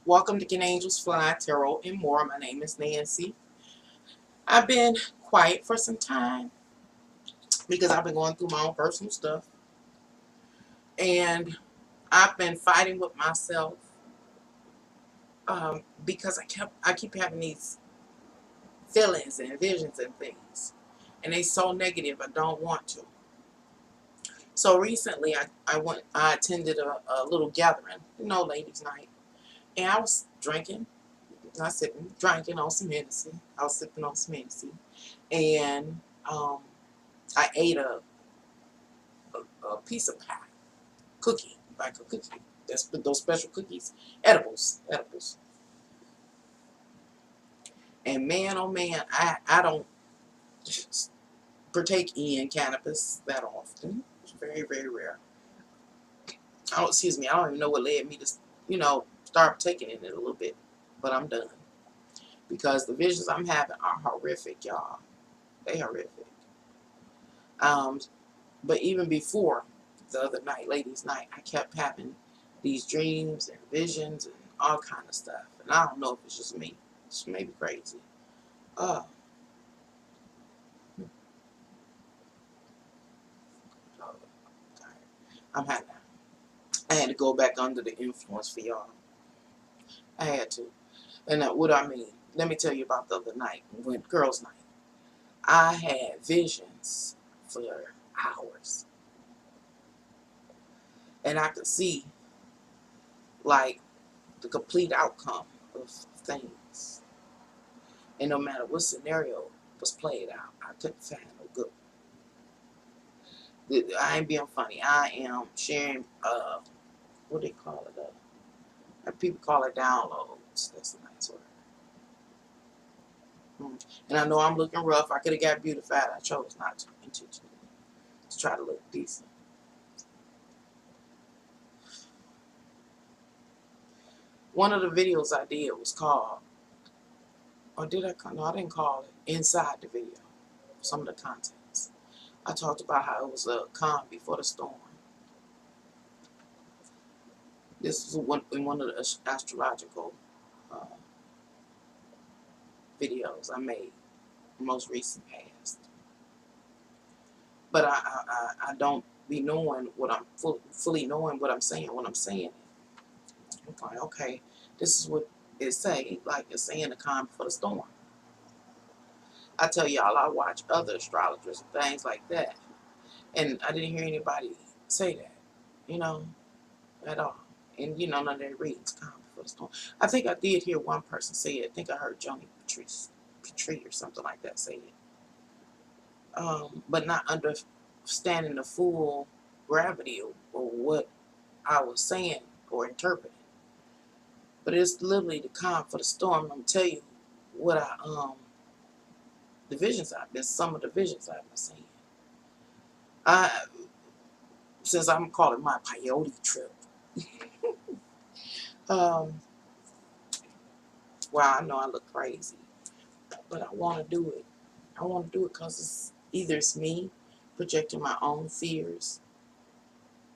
Welcome to Can Angels Fly, Tarot, and more. My name is Nancy. I've been quiet for some time because I've been going through my own personal stuff. And I've been fighting with myself because I keep having these feelings and visions and things. And they so negative, I don't want to. So recently I attended a little gathering, ladies' night. And I was drinking, not sipping, drinking on some Hennessy. I was sipping on some Hennessy. And I ate a piece of pie, cookie, like a cookie. That's those special cookies, edibles. And man, oh man, I don't partake in cannabis that often. It's very, very rare. Excuse me, I don't even know what led me to, start taking in it a little bit. But I'm done. Because the visions I'm having are horrific, y'all. They horrific. Um, but even before the other night, ladies' night, I kept having these dreams and visions and all kind of stuff. And I don't know if it's just me. It's maybe crazy. Uh, I'm having. I had to go back under the influence for y'all. I had to. And what I mean, let me tell you about the other night, when girls' night. I had visions for hours, and I could see like the complete outcome of things. And no matter what scenario was played out, I couldn't find no good. I ain't being funny. I am sharing, what do they call it? People call it downloads. That's a nice word. And I know I'm looking rough. I could have got beautified. I chose not to intentionally to try to look decent. One of the videos I did was called, or did I? No, I didn't call it Inside the Video. Some of the contents. I talked about how it was a calm before the storm. This is in one of the astrological uh, videos I made, most recent past. But I don't be knowing what I'm fully knowing what I'm saying when I'm saying it. I'm like, okay, this is what it say, like it's saying the calm before the storm. I tell y'all, I watch other astrologers and things like that, and I didn't hear anybody say that, you know, at all. And none of their readings calm before the storm. I think I did hear one person say it. I think I heard Joni Petrie or something like that say it. But not understanding the full gravity of what I was saying or interpreting. But it's literally the calm for the storm. I'm gonna tell you what the visions I've been, some of the visions I've been seeing. I Since I'm calling my peyote trip. um, wow, I know I look crazy, but I want to do it. I want to do it because it's me projecting my own fears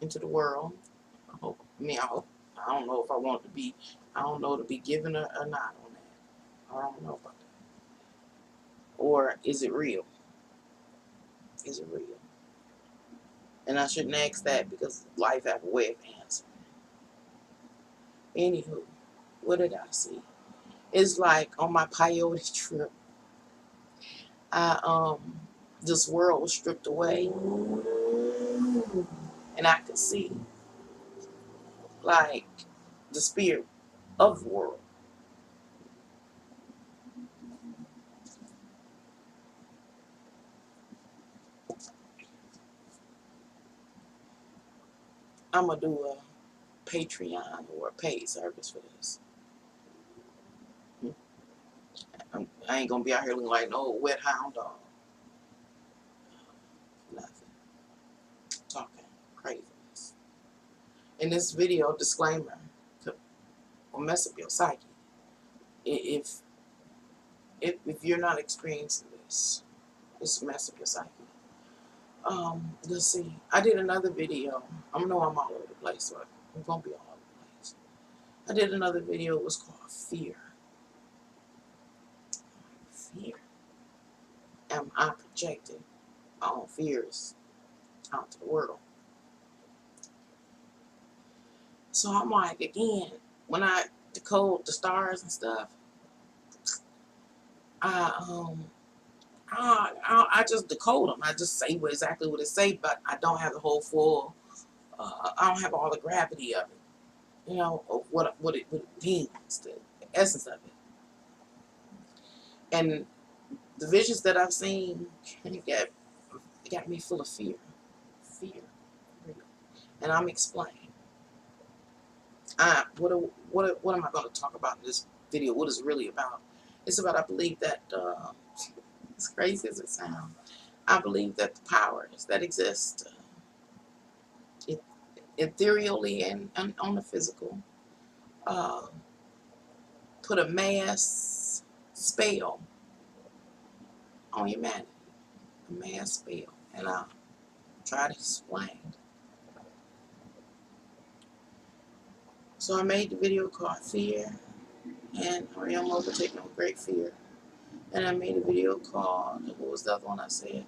into the world. I hope. I don't know if I want to be. I don't know to be given or not on that. I don't know about that. Or is it real? Is it real? And I shouldn't ask that because life have a way of answering. Anywho, what did I see? It's like on my peyote trip, I this world was stripped away, and I could see like the spirit of the world. I'm gonna do a Patreon or a paid service for this. I ain't gonna be out here looking like no wet hound dog. Nothing. Talking craziness. In this video, disclaimer will mess up your psyche. If if you're not experiencing this, it's mess up your psyche. Let's see. I did another video. I know I'm all over the place, so I'm gonna be all over the place. I did another video. It was called Fear. Fear. Am I projecting my own fears out to the world? So I'm like, again, when I decode the stars and stuff, I I just decode them. I just say exactly what it say, but I don't have the whole full. I don't have all the gravity of it. You know, of what it means, the essence of it, and the visions that I've seen, it got me full of fear, fear, and I'm explaining. What am I going to talk about in this video? What is it really about? It's about, I believe that, as crazy as it sounds, I believe that the powers that exist, ethereally and on the physical, uh, put a mass spell on humanity, a mass spell, and I'll try to explain. So I made the video called Fear, and I am overtaken with great fear. And I made a video called, what was the other one I said?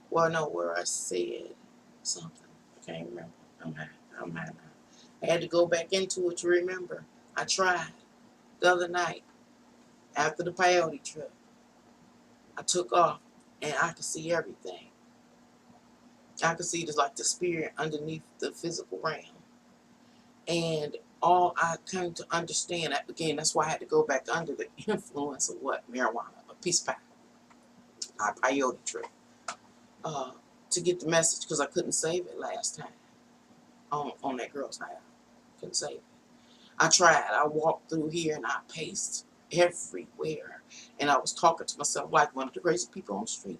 Well, no, where I said something. I can't remember. I'm mad now. I had to go back into it to remember. I tried the other night after the peyote trip. I took off and I could see everything. I could see just like the spirit underneath the physical realm. And all I came to understand, again, that's why I had to go back under the influence of what? Marijuana, a peace pack, a peyote trip. To get the message, because I couldn't save it last time on that girl's house. Couldn't save it. I tried. I walked through here and I paced everywhere. And I was talking to myself like one of the crazy people on the street.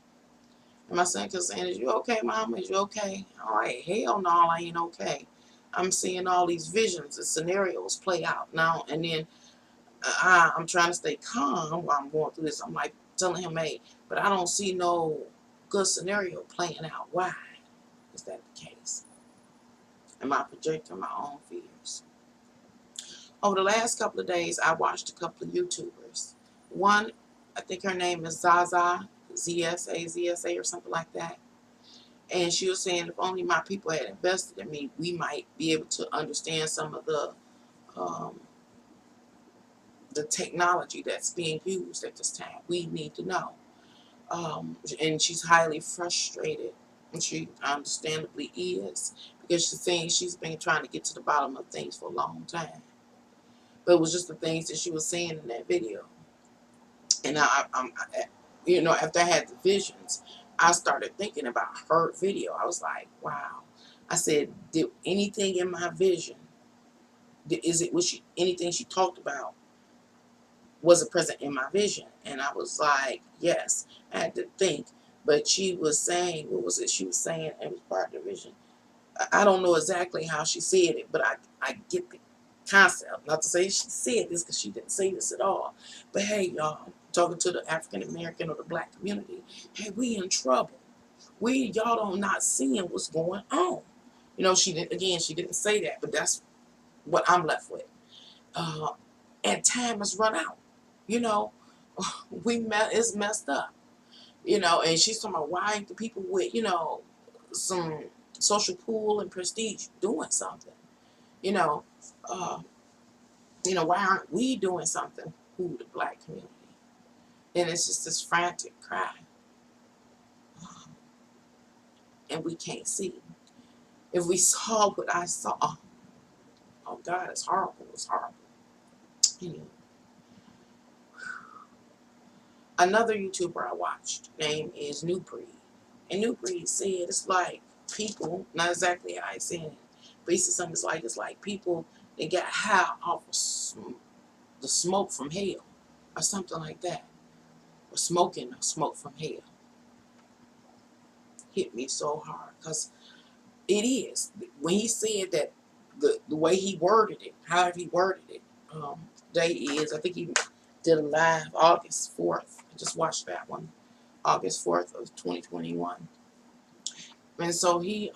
And my son kept saying, "Is you okay, Mama? Is you okay?" I'm like, hell no, I ain't okay. I'm seeing all these visions and scenarios play out now. And then I'm trying to stay calm while I'm going through this. I'm like telling him, hey, but I don't see no good scenario playing out. Why is that the case? Am I projecting my own fears? Over the last couple of days, I watched a couple of YouTubers. One, I think her name is Zaza, ZSA, or something like that. And she was saying if only my people had invested in me, we might be able to understand some of um, the technology that's being used at this time. We need to know. And she's highly frustrated, and she understandably is, because she's saying she's been trying to get to the bottom of things for a long time. But it was just the things that she was saying in that video. And after I had the visions, I started thinking about her video. I was like, wow. I said, did anything in my vision, anything she talked about, was it present in my vision? And I was like, yes. I had to think. But she was saying, what was it she was saying? It was part of the vision. I don't know exactly how she said it, but I get the concept. Not to say she said this, because she didn't say this at all. But hey, y'all, talking to the African American or the black community, hey, we in trouble. Y'all don't not seeing what's going on. She didn't say that, but that's what I'm left with. And time has run out. You know, it's messed up. And she's talking about why the people with, some social pull and prestige doing something. You know, uh, why aren't we doing something? Who, the black community? And it's just this frantic cry, and we can't see. If we saw what I saw, oh God, it's horrible. It's horrible. Anyway, another YouTuber I watched, name is New Breed, and New Breed said it's like people, not exactly how I said it, but he said something it's like people they got high off of the smoke from hell, or something like that, or smoking smoke from hell. Hit me so hard, because it is. When he said that, the way he worded it, however he worded it, day is, I think he did a live August 4th. I just watched that one, August 4th of 2021. And so he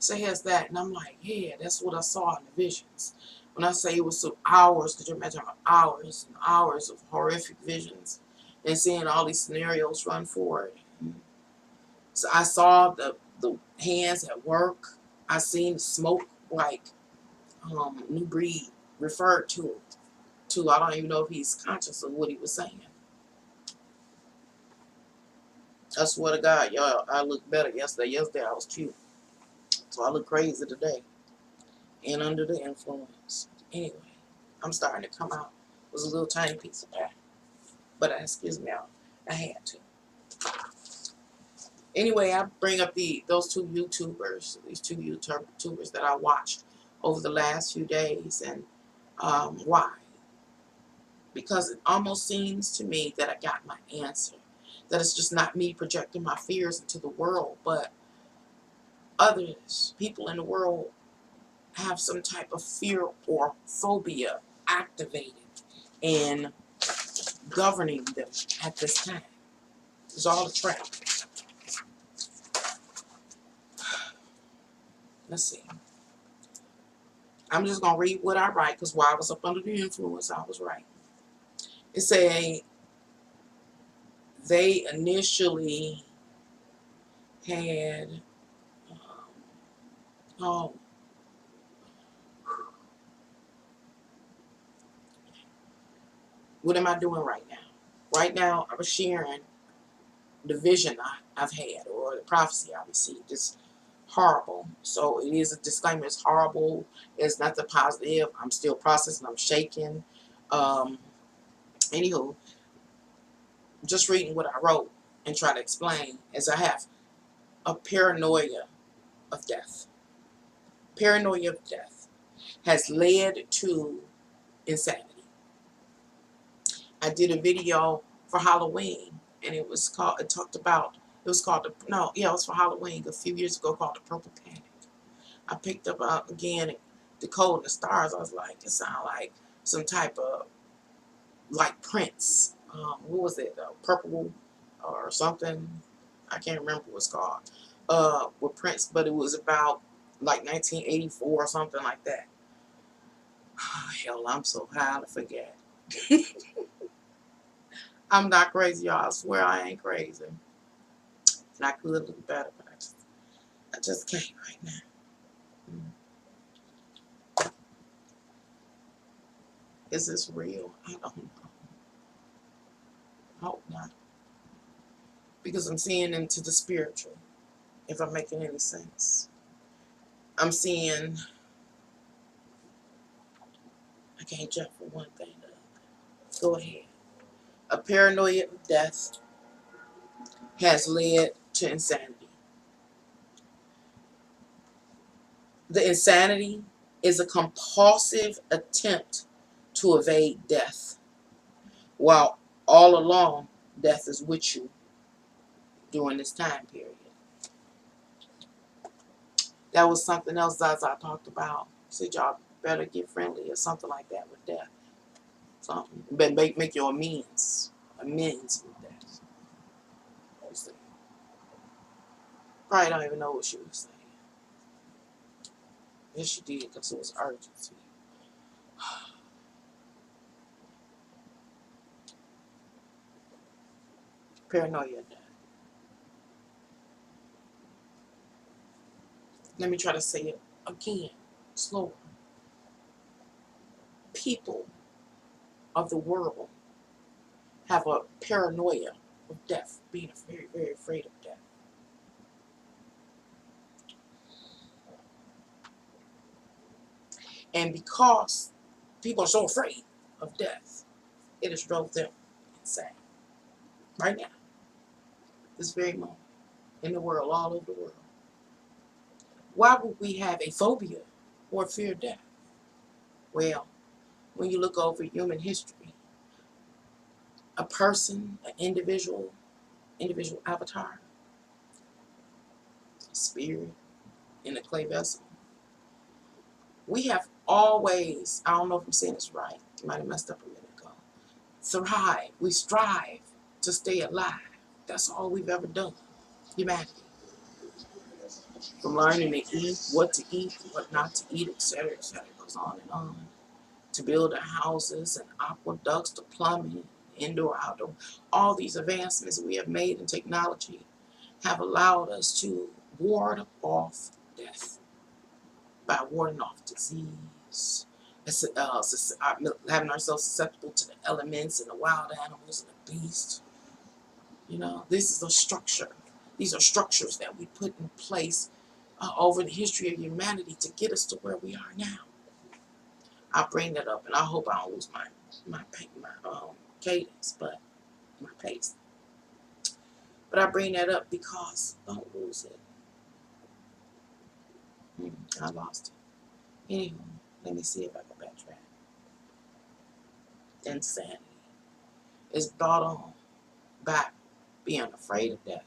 So he has that, and I'm like, yeah, that's what I saw in the visions. When I say it was some hours, could you imagine hours and hours of horrific visions and seeing all these scenarios run forward. So I saw the hands at work. I seen the smoke like New Breed referred to. I don't even know if he's conscious of what he was saying. I swear to God, y'all, I looked better yesterday. Yesterday I was cute. So I look crazy today. And under the influence. Anyway, I'm starting to come out. It was a little tiny piece of pie. But excuse me, I had to. Anyway, I bring up those two YouTubers, these two YouTubers that I watched over the last few days. And why? Because it almost seems to me that I got my answer. That it's just not me projecting my fears into the world, but others, people in the world, have some type of fear or phobia activated and governing them at this time. It's all a trap. Let's see. I'm just going to read what I write, because while I was up under the influence, I was right. It say they initially had, oh, what am I doing right now? Right now, I was sharing the vision I've had, or the prophecy I received. It's horrible. So it is a disclaimer. It's horrible. It's nothing positive. I'm still processing. I'm shaking. Um, Anywho, just reading what I wrote and try to explain is I have a paranoia of death. Paranoia of death has led to insanity. I did a video for Halloween, and it was called, it was called, it was for Halloween a few years ago, called The Purple Panic. I picked up again The Code and the Stars. I was like, it sounded like some type of, like Prince. What was it? Purple or something. I can't remember what it's called. With Prince, but it was about like 1984 or something like that. Hell, I'm so high to forget. I'm not crazy, y'all. I swear I ain't crazy. And I could look better, but I just can't right now. Is this real? I don't know. I hope not. Because I'm seeing into the spiritual, if I'm making any sense. I'm seeing, I can't jump from one thing to another. Go ahead. A paranoia of death has led to insanity. The insanity is a compulsive attempt to evade death, while all along death is with you during this time period. That was something else as I talked about. Said y'all better get friendly or something like that with death. Something. But make your amends with death. Probably don't even know what she was saying. Yes, she did, because it was urgency. Paranoia. Let me try to say it again, slower. People of the world have a paranoia of death, being very, very afraid of death. And because people are so afraid of death, it has drove them insane. Right now, this very moment, in the world, all over the world. Why would we have a phobia or fear of death? Well, when you look over human history, a person, an individual avatar, a spirit in a clay vessel, we have always, I don't know if I'm saying this right, I might have messed up a minute ago, thrive, we strive to stay alive. That's all we've ever done, humanity. from learning to eat, what not to eat, etc., etc. Goes on and on. To build our houses and aqueducts, to plumbing, indoor, outdoor. All these advancements we have made in technology have allowed us to ward off death by warding off disease, having ourselves susceptible to the elements and the wild animals and the beasts. This is a structure. These are structures that we put in place over the history of humanity to get us to where we are now. I bring that up, and I hope I don't lose my cadence, but my pace. But I bring that up because don't lose it. I lost it. Anyway, let me see if I can backtrack. Insanity is brought on by being afraid of death.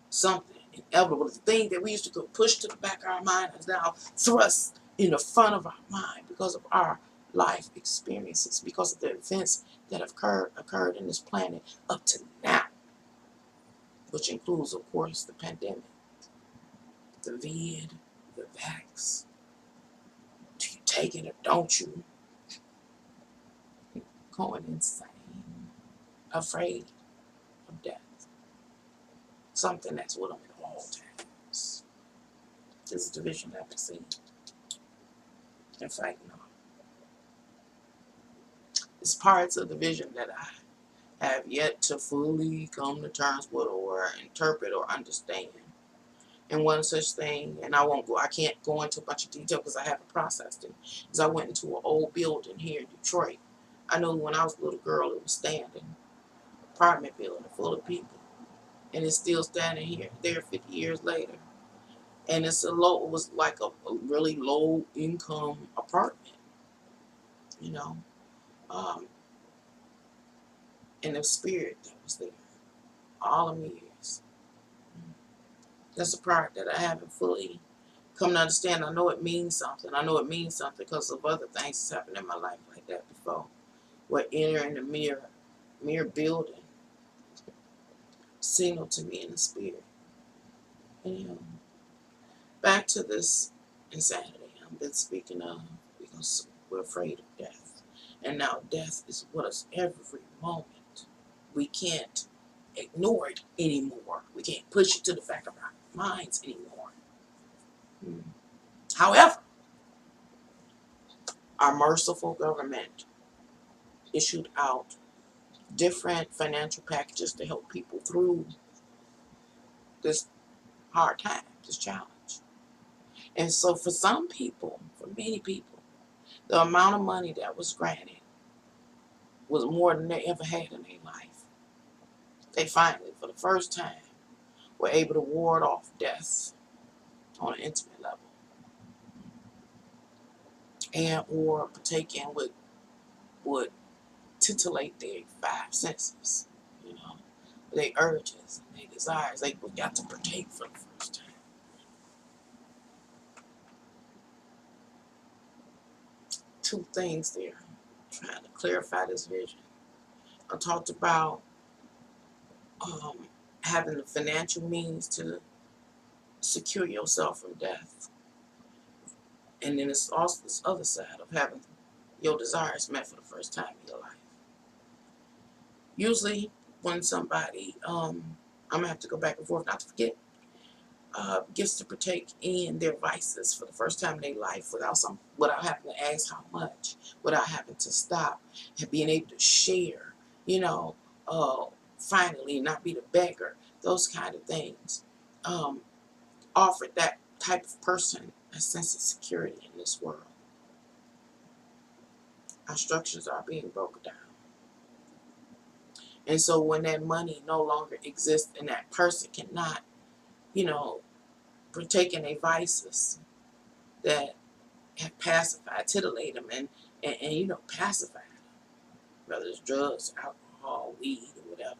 Something inevitable. The thing that we used to go push to the back of our mind is now thrust in the front of our mind because of our life experiences, because of the events that have occurred in this planet up to now, which includes, of course, the pandemic, the vid, the vax. Do you take it or don't you? Going insane, afraid of death. Something that's with them at all times. This is the vision that I've seen and fighting on. It's parts of the vision that I have yet to fully come to terms with or interpret or understand. And one such thing, and I can't go into a bunch of detail because I haven't processed it, is I went into an old building here in Detroit. I know when I was a little girl it was standing, apartment building full of people. And it's still standing there 50 years later. And it was like a really low income apartment, you know. And the spirit that was there all of years. That's a part that I haven't fully come to understand. I know it means something. I know it means something because of other things that's happened in my life like that before. Where entering the mere building signaled to me in the spirit. And back to this insanity I've been speaking of because we're afraid of death. And now death is with us every moment. We can't ignore it anymore. We can't push it to the back of our minds anymore. However, our merciful government issued out different financial packages to help people through this hard time, this challenge. And so for some people, for many people, the amount of money that was granted was more than they ever had in their life. They finally, for the first time, were able to ward off death on an intimate level. And or partake in what would titillate their five senses, their urges, their desires. They got to partake for the first time. Two things there, trying to clarify this vision. I talked about having the financial means to secure yourself from death. And then it's also this other side of having your desires met for the first time in your life. Usually when somebody, I'm going to have to go back and forth not to forget, gets to partake in their vices for the first time in their life without having to ask how much, without having to stop, and being able to share, finally not be the beggar, those kind of things, offered that type of person a sense of security in this world. Our structures are being broken down. And so when that money no longer exists and that person cannot, partake in their vices that have pacified, titillate them, and pacify them, whether it's drugs, alcohol, weed, or whatever,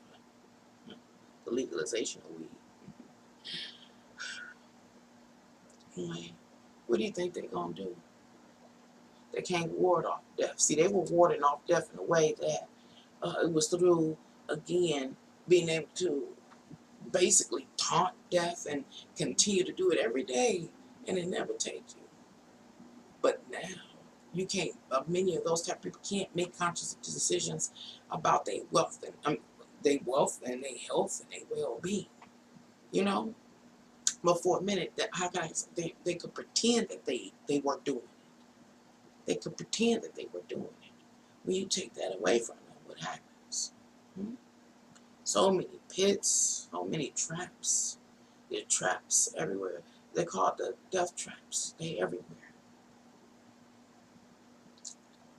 the legalization of weed. Anyway, what do you think they're going to do? They can't ward off death. See, they were warding off death in a way that it was through, again, being able to basically taunt death and continue to do it every day, and it never takes you. But now you can't. Many of those type of people can't make conscious decisions about their wealth and their health and their well-being. You know, but for a minute, that how can I say, they could pretend that they were doing it. They could pretend that they were doing it. When you take that away from them, what happens? Hmm? So many pits, so many traps. There are traps everywhere. They're called the death traps. They everywhere.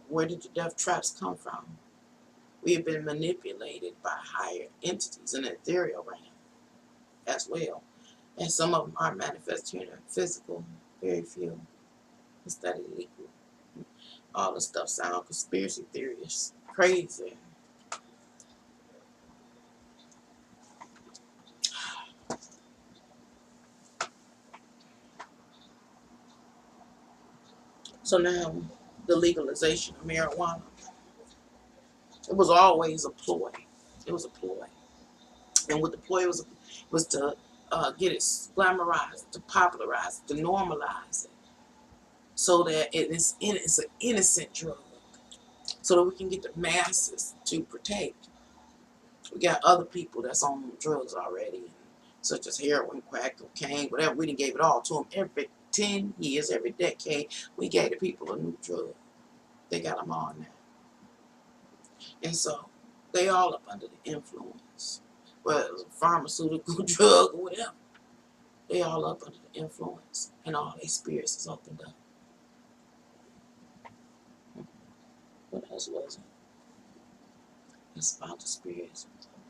Where did the death traps come from? We have been manipulated by higher entities in the ethereal realm as well. And some of them are manifested here in the physical, very few. It's that illegal. All the stuff sound conspiracy theories. Crazy. So now the legalization of marijuana, it was always a ploy. It was a ploy. And what the ploy was to get it glamorized, to popularize it, to normalize it, so that it's an innocent drug, so that we can get the masses to partake. We got other people that's on drugs already, such as heroin, crack, cocaine, whatever. We done gave it all to them. Every 10 years, every decade, we gave the people a new drug. They got them all now. And so they all up under the influence. Whether it's a pharmaceutical drug or whatever, they all up under the influence. And all their spirits is opened up. What else was it? It's about the spirits.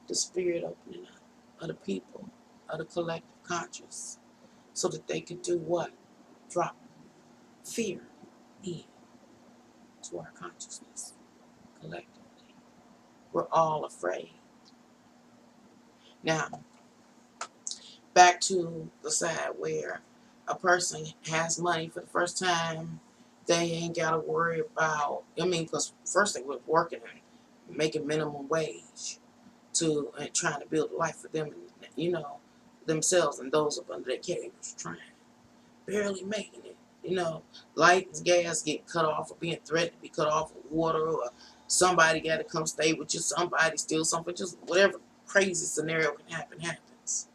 The spirit opening up of the people, of the collective conscious, so that they could do what? Drop fear in to our consciousness collectively. We're all afraid. Now, back to the side where a person has money for the first time, they ain't got to worry about, because first they were working and making minimum wage and trying to build a life for them, themselves and those up under their care. They was trying, barely making it. Lights, gas get cut off, or being threatened to be cut off, or water, or somebody got to come stay with you, somebody steal something, just whatever crazy scenario can happen happens.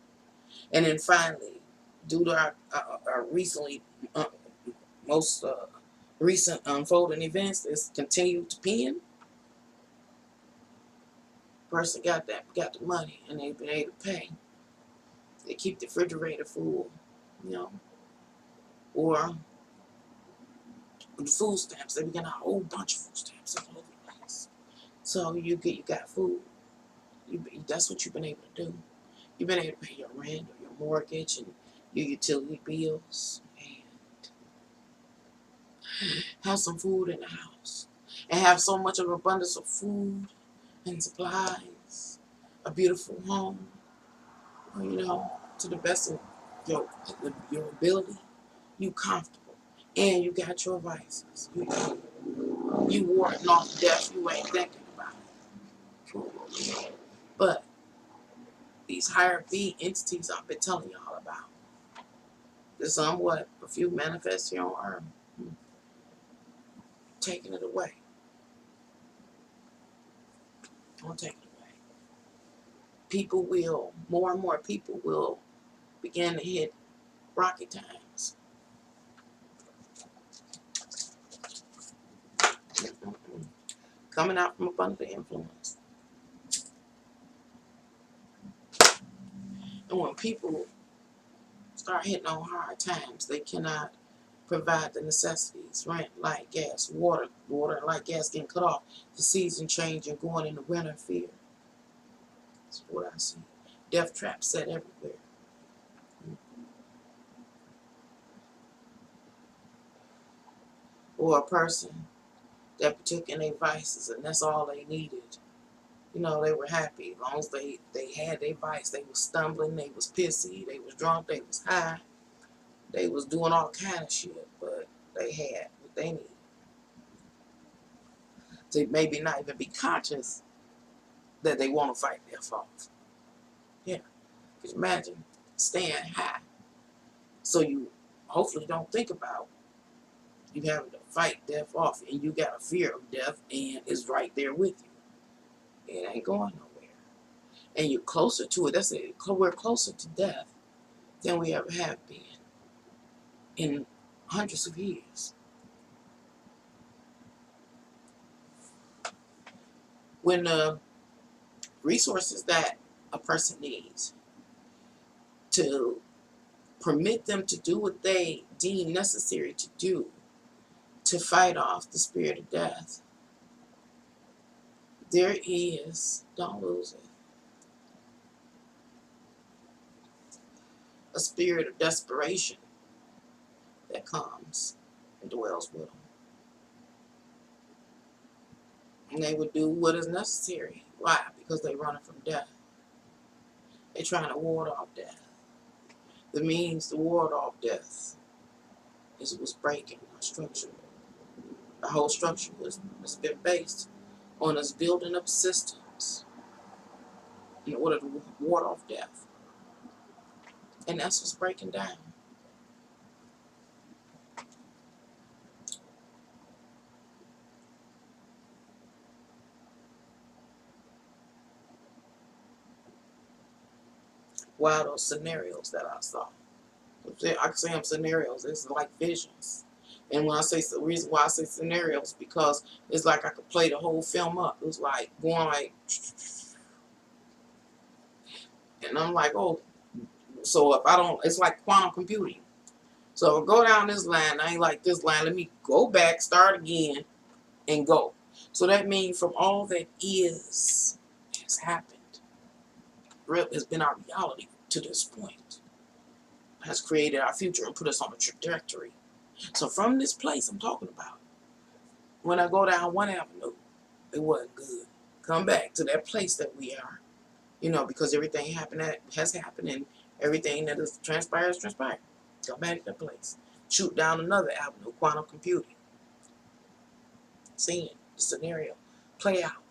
And then finally, due to our most recent unfolding events, it's continued to pin. Person got the money, and they've been able to pay. They keep the refrigerator full, or the food stamps. They be getting a whole bunch of food stamps all over the place. So you got food. That's what you've been able to do. You've been able to pay your rent or your mortgage and your utility bills, and have some food in the house, and have so much of an abundance of food and supplies, a beautiful home, to the best of your ability. You comfortable, and you got your vices. You warding off death. You ain't thinking about it. But these higher being entities I've been telling y'all about, there's somewhat a few manifest here on earth, taking it away. Don't take it away. More and more people will begin to hit rocky times. Coming out from abundant influence. And when people start hitting on hard times, they cannot provide the necessities, rent, light, gas, water and light, gas getting cut off, the season change and going into winter fear. That's what I see. Death traps set everywhere. Or a person that partook in their vices and that's all they needed. They were happy. As long as they had their vice, they was stumbling, they was pissy, they was drunk, they was high, they was doing all kind of shit, but they had what they needed. To maybe not even be conscious that they want to fight their faults. Yeah. Because imagine staying high. So you hopefully don't think about you having to fight death off, and you got a fear of death, and it's right there with you. It ain't going nowhere. And you're closer to it. That's it. We're closer to death than we ever have been in hundreds of years. When the resources that a person needs to permit them to do what they deem necessary to do to fight off the spirit of death, there is, don't lose it, a spirit of desperation that comes and dwells with them. And they would do what is necessary. Why? Because they're running from death. They're trying to ward off death. The means to ward off death is what's breaking our structure. The whole structure has been based on us building up systems in order to ward off death. And that's what's breaking down. Wow, those scenarios that I saw. I can say them scenarios. It's like visions. And when I say the reason why I say scenarios, because it's like I could play the whole film up. It was like going like, and I'm like, oh, so if I don't, it's like quantum computing. So if I go down this line, I ain't like this line. Let me go back, start again, and go. So that means from all that is has happened, has been our reality to this point, has created our future and put us on a trajectory. So from this place I'm talking about, when I go down one avenue, it wasn't good. Come back to that place that we are, because everything happened that has happened, and everything that has transpired is transpired. Come back to that place. Shoot down another avenue, quantum computing. Seeing the scenario play out.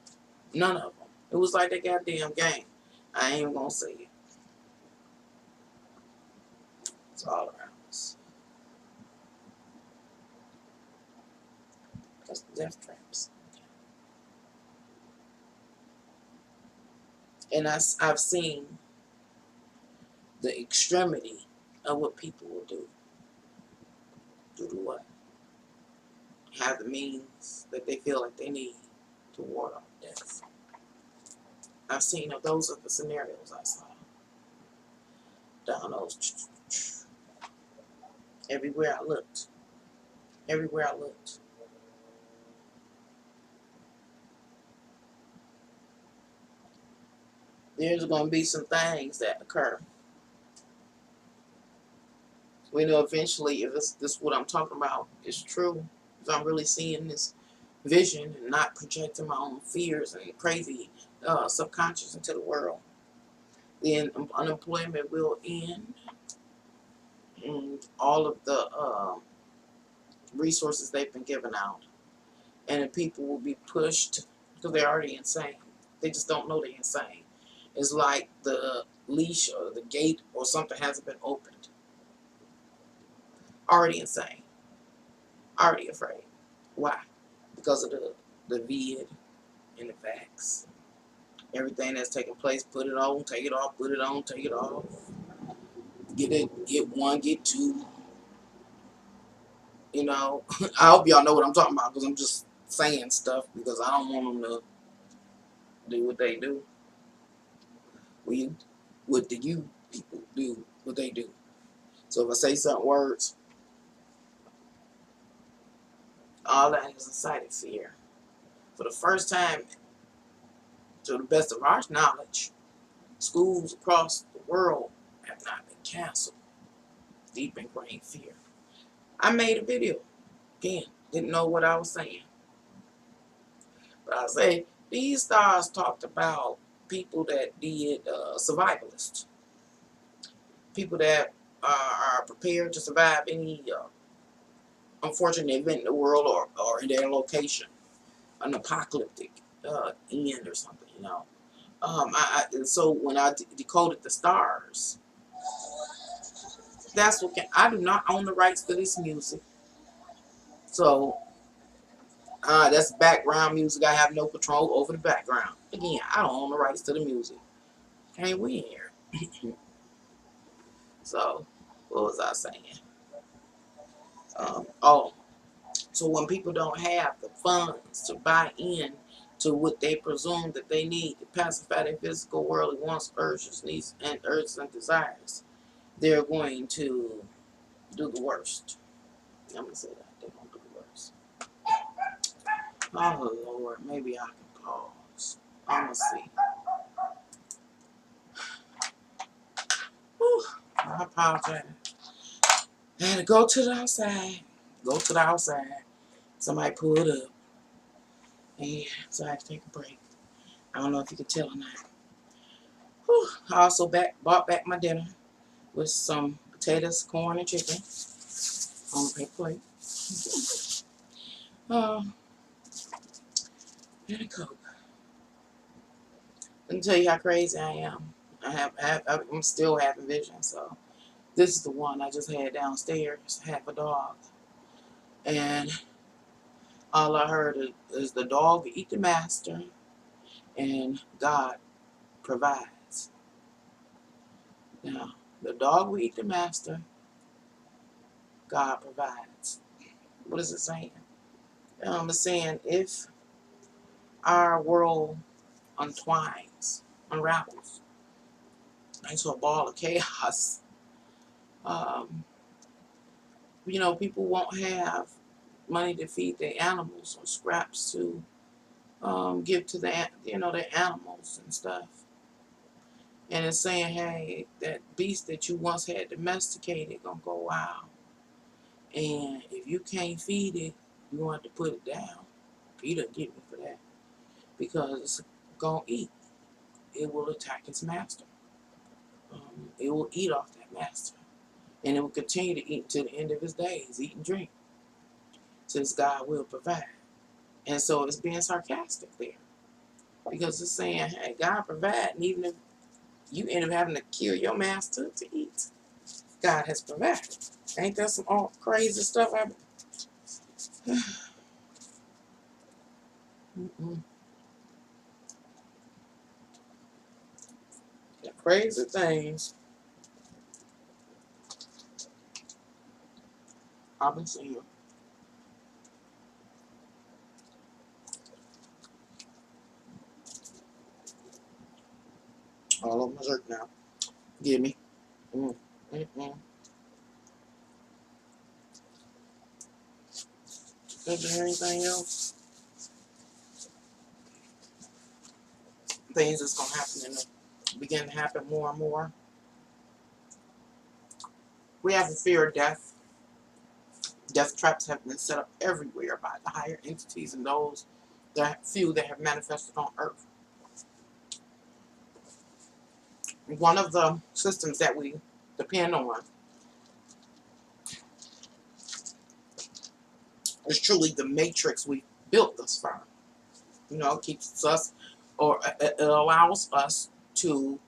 None of them. It was like that goddamn game. I ain't even gonna say it. It's all around us. That's the death traps. And I've seen the extremity of what people will do. Due to what? Have the means that they feel like they need to ward off death. I've seen those are the scenarios I saw. Down those. Everywhere I looked. Everywhere I looked. There's going to be some things that occur. We know eventually if this what I'm talking about is true, if I'm really seeing this vision and not projecting my own fears and crazy subconscious into the world, then unemployment will end, and all of the resources they've been given out, and the people will be pushed because they're already insane. They just don't know they're insane. It's like the leash or the gate or something hasn't been opened. Already insane. Already afraid. Why? Because of the vid and the facts. Everything that's taking place, put it on, take it off, put it on, take it off. Get one, get two. I hope y'all know what I'm talking about because I'm just saying stuff because I don't want them to do what they do. What do you people do what they do? So if I say certain words, all that is incited fear. For the first time, to the best of our knowledge, schools across the world have not been canceled. Deep ingrained fear. I made a video. Again, didn't know what I was saying. But I say these stars talked about people that did survivalists. People that are prepared to survive any unfortunate event in the world or in their location. An apocalyptic end or something, So when I decoded the stars, that's what I do not own the rights to this music. So that's background music. I have no control over the background. Again, I don't own the rights to the music. Can't win here. So what was I saying? Oh, so when people don't have the funds to buy in to what they presume that they need to pacify their physical worldly wants, urges, needs, and desires, they're going to do the worst. I'm gonna say that they're gonna do the worst. Oh Lord, maybe I can pause. I'm gonna see. Whew, I apologize. I had to go to the outside. Go to the outside. Somebody pulled up. And so I had to take a break. I don't know if you could tell or not. Whew. I also bought back my dinner with some potatoes, corn, and chicken on the paper plate. And a Coke. Let me tell you how crazy I am. I'm still having vision. So this is the one I just had downstairs. Half a dog, and all I heard is the dog eat the master, and God provides. Now the dog will eat the master. God provides. What is it saying? It's saying if our world unravels into a ball of chaos, um, people won't have money to feed their animals or scraps to give to the animals and stuff. And it's saying, hey, that beast that you once had domesticated gonna go wild, and if you can't feed it, you want to put it down. You don't get me for that because it's gonna eat. It will attack its master. It will eat off that master. And it will continue to eat until the end of his days, eat and drink, since God will provide. And so it's being sarcastic there. Because it's saying, hey, God provide, and even if you end up having to kill your master to eat, God has provided. Ain't that some all crazy stuff? The crazy things I've been seeing. All over my shirt now. Give me. Mm, mm, mm. Is there anything else? Things that's gonna happen and begin to happen more and more. We have a fear of death. Death traps have been set up everywhere by the higher entities and those few that have manifested on Earth. One of the systems that we depend on is truly the matrix we built thus far. It keeps us, or it allows us to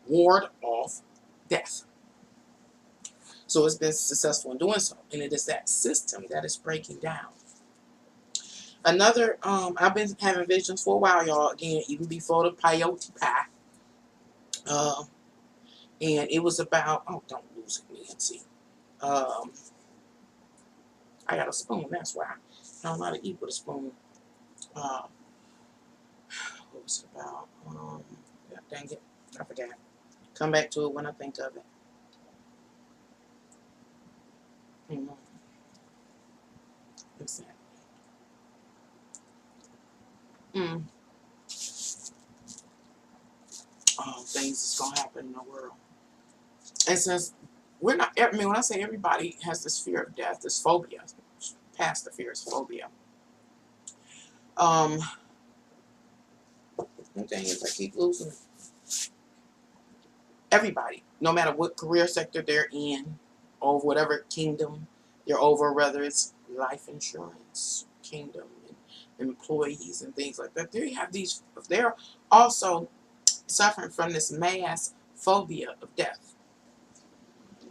ward off death. So it's been successful in doing so, and it is that system that is breaking down. Another, I've been having visions for a while, y'all. Again, even before the peyote pie, and it was about. Oh, don't lose it, Nancy. Um, I got a spoon. That's why I don't know how to eat with a spoon. Uh, what was it about? Yeah, dang it, I forgot. Come back to it when I think of it. Mm-hmm. Exactly. Mm. Things that's gonna happen in the world. And since we're not, I mean, when I say everybody has this fear of death, this phobia, past the fear is phobia. Um, the thing is, I keep losing everybody, no matter what career sector they're in, or whatever kingdom they're over, whether it's life insurance kingdom, and employees and things like that. They're also suffering from this mass phobia of death.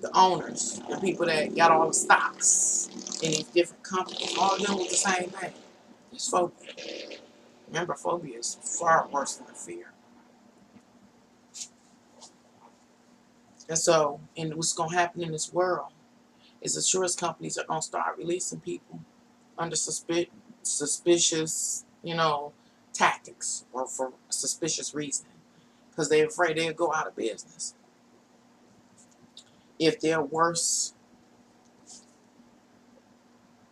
The owners, the people that got all the stocks in these different companies, all dealing with the same thing. It's phobia. Remember, phobia is far worse than the fear. And so, and what's going to happen in this world is insurance companies are going to start releasing people under suspicious, tactics or for suspicious reasoning because they're afraid they'll go out of business if their worst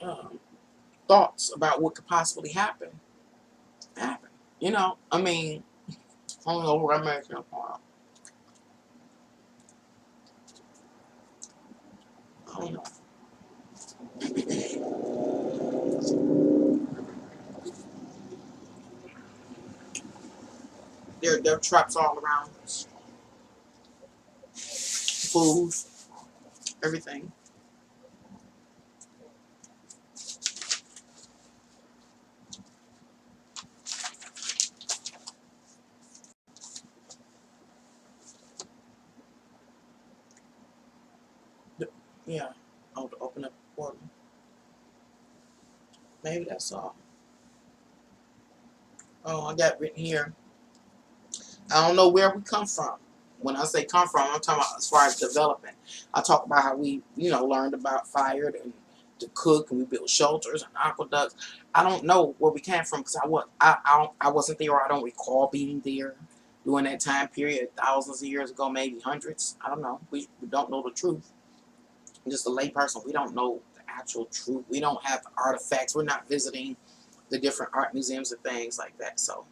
um, thoughts about what could possibly happen. I mean, I don't know where I'm making a point. I don't know. There are traps all around us. Food, everything. Yeah. Oh, to open up the portal. Maybe that's all. Oh, I got written here. I don't know where we come from. When I say come from, I'm talking about as far as development. I talk about how we, learned about fire and to cook, and we built shelters and aqueducts. I don't know where we came from because I wasn't there, or I don't recall being there during that time period, thousands of years ago, maybe hundreds. I don't know. We don't know the truth. I'm just a layperson. We don't know the actual truth. We don't have artifacts. We're not visiting the different art museums and things like that. So,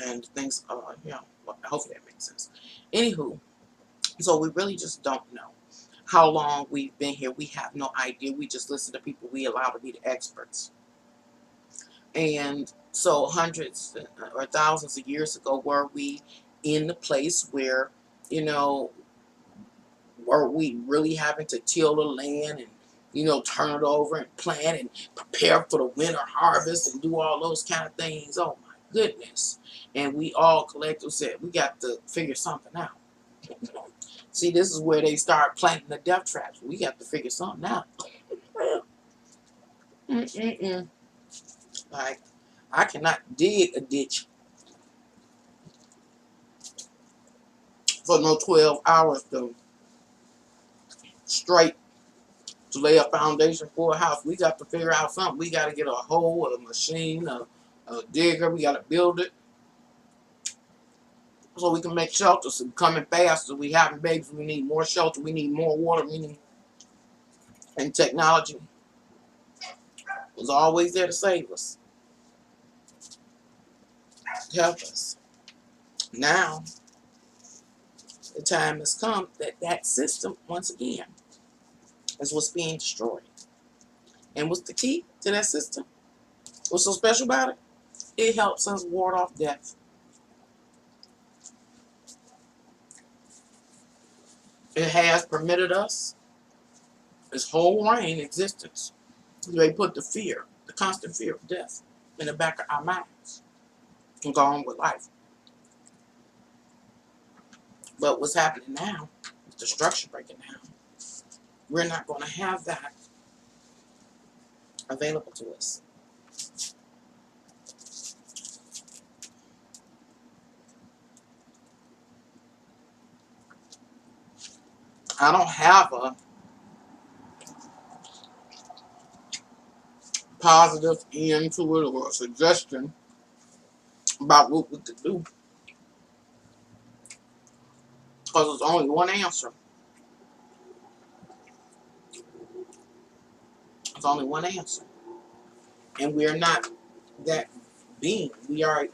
and things, hopefully that makes sense. Anywho, so we really just don't know how long we've been here. We have no idea. We just listen to people we allow to be the experts. And so hundreds or thousands of years ago, were we in the place where, you know, were we really having to till the land and, turn it over and plant and prepare for the winter harvest and do all those kind of things? Oh my goodness. And we all collectively said, we got to figure something out. See, this is where they start planting the death traps. We got to figure something out. Like, I cannot dig a ditch for no 12 hours to straight to lay a foundation for a house. We got to figure out something. We got to get a hoe, a machine, a digger. We got to build it so we can make shelters. And coming faster, we having babies. We need more shelter. We need more water. And technology was always there to save us, to help us. Now, the time has come that that system, once again, is what's being destroyed. And what's the key to that system? What's so special about it? It helps us ward off death. It has permitted us this whole reign existence. They put the fear, the constant fear of death in the back of our minds and go on with life. But what's happening now, with the structure breaking down, we're not going to have that available to us. I don't have a positive end to it or a suggestion about what we could do, because there's only one answer. There's only one answer. And we're not that being. We are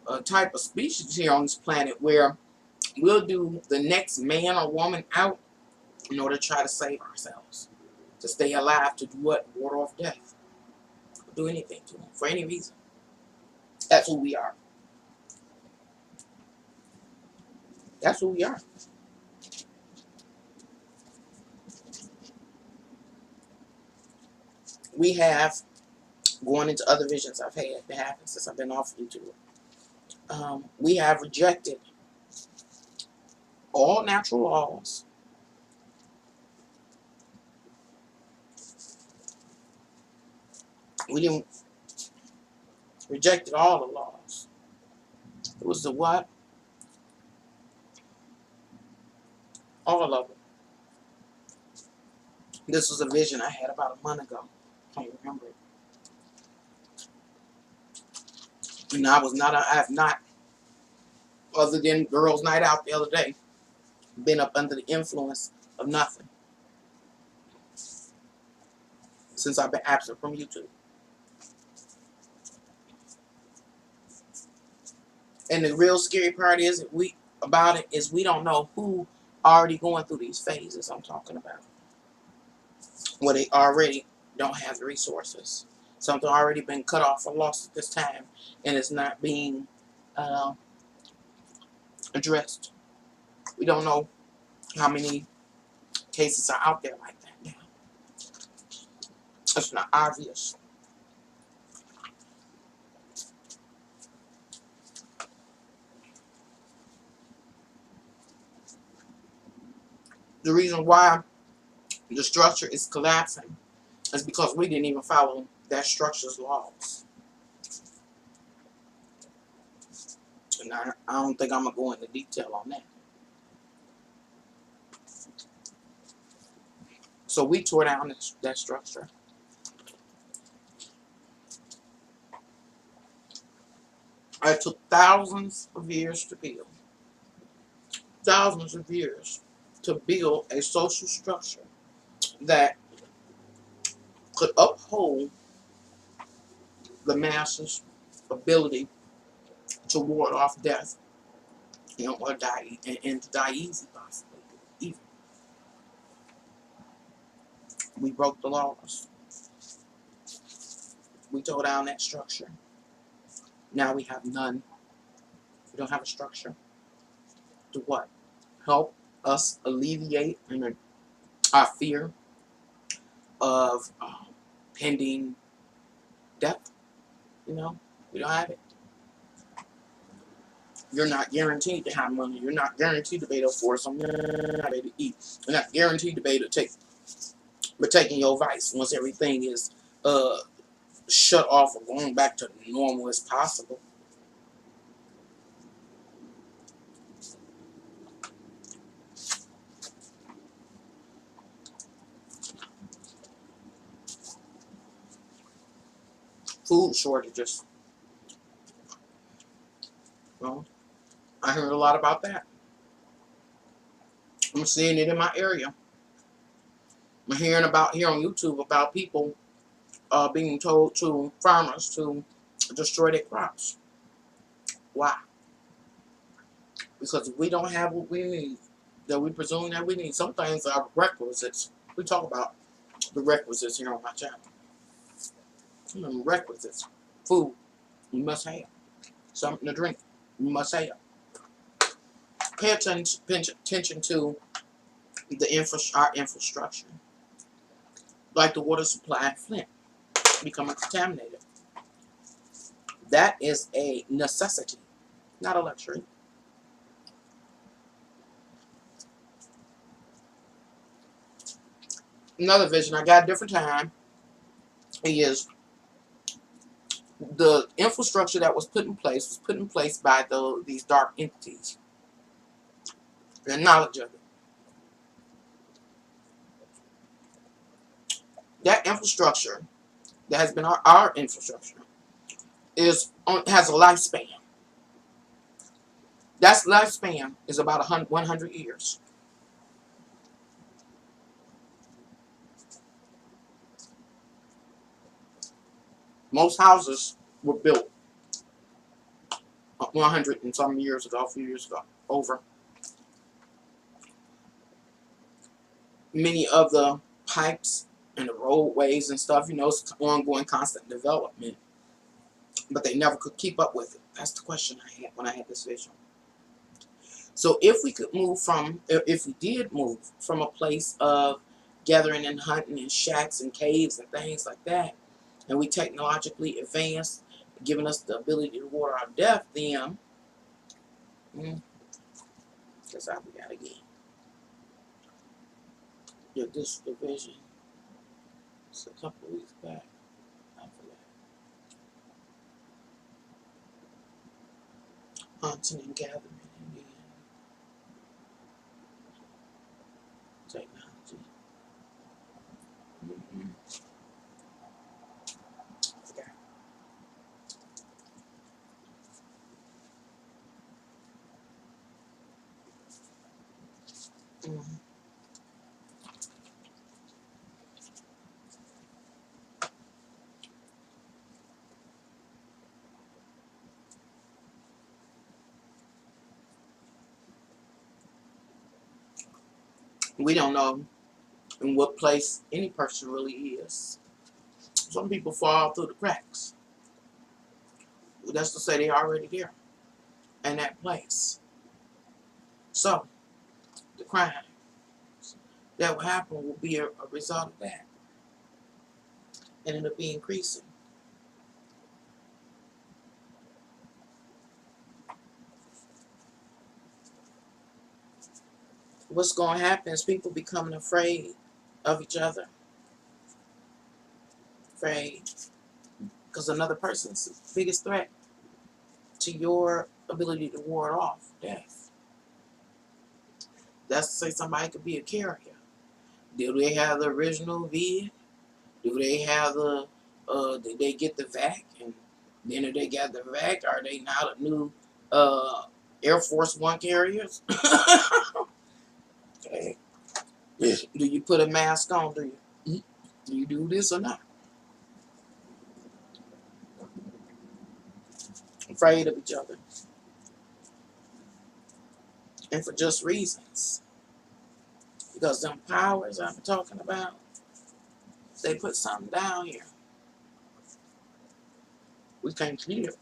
a type of species here on this planet where we'll do the next man or woman out in order to try to save ourselves, to stay alive, to do what? Ward off death. Do anything to them for any reason. That's who we are. That's who we are. We have going into other visions I've had that happened since I've been off YouTube. We have rejected all natural laws. We didn't rejected all the laws. It was the what? All of them. This was a vision I had about a month ago. Can't remember it. And I have not, other than girls' night out the other day, been up under the influence of nothing since I've been absent from YouTube. And the real scary part is we don't know who already going through these phases I'm talking about. Where they already don't have the resources. Something already been cut off or lost at this time, and it's not being addressed. We don't know how many cases are out there like that now. It's not obvious. The reason why the structure is collapsing is because we didn't even follow that structure's laws. And I don't think I'm going to go into detail on that. So we tore down that structure. It took thousands of years to build. Thousands of years to build a social structure that could uphold the masses' ability to ward off death, or die, and to die easy, possibly. Even. We broke the laws. We tore down that structure. Now we have none. We don't have a structure. To what? Help us alleviate our fear of pending death. We don't have it. You're not guaranteed to have money. You're not guaranteed to be able to afford something. You're not able to eat. You're not guaranteed to be able to taking your advice once everything is shut off or going back to normal as possible. Food shortages. Well, I heard a lot about that. I'm seeing it in my area. I'm hearing about here on YouTube about people being told to farmers to destroy their crops. Why? Because if we don't have what we need, that we presume that we need, some things are requisites. We talk about the requisites here on my channel. Requisites. Food, you must have. Something to drink, you must have. Pay attention to our infrastructure. Like the water supply in Flint becoming contaminated. That is a necessity, not a luxury. Another vision I got a different time is the infrastructure that was put in place by these dark entities. The knowledge of it. That infrastructure that has been our infrastructure has a lifespan. That lifespan is about 100 years. Most houses were built 100 and some years ago, a few years ago, over. Many of the pipes and the roadways and stuff, it's ongoing, constant development. But they never could keep up with it. That's the question I had when I had this vision. So if we did move from a place of gathering and hunting in shacks and caves and things like that, and we technologically advanced, giving us the ability to ward our death, then that's how we got again. Yeah, this division. It's a couple of weeks back. I forgot. Hunting and gathering and then technology. Okay. We don't know in what place any person really is. Some people fall through the cracks. That's to say they already there in that place. So the crime that will happen will be a result of that, and it'll be increasing. What's going to happen is people becoming afraid of each other, afraid because another person's the biggest threat to your ability to ward off death. That's to say somebody could be a carrier. Do they have the original vid? Do they have the did they get the vac? And then if they got the vac, are they now the new Air Force One carriers? Okay. Do you put a mask on? Do you do this or not? Afraid of each other. And for just reasons. Because them powers I'm talking about, they put something down here. We can't see it.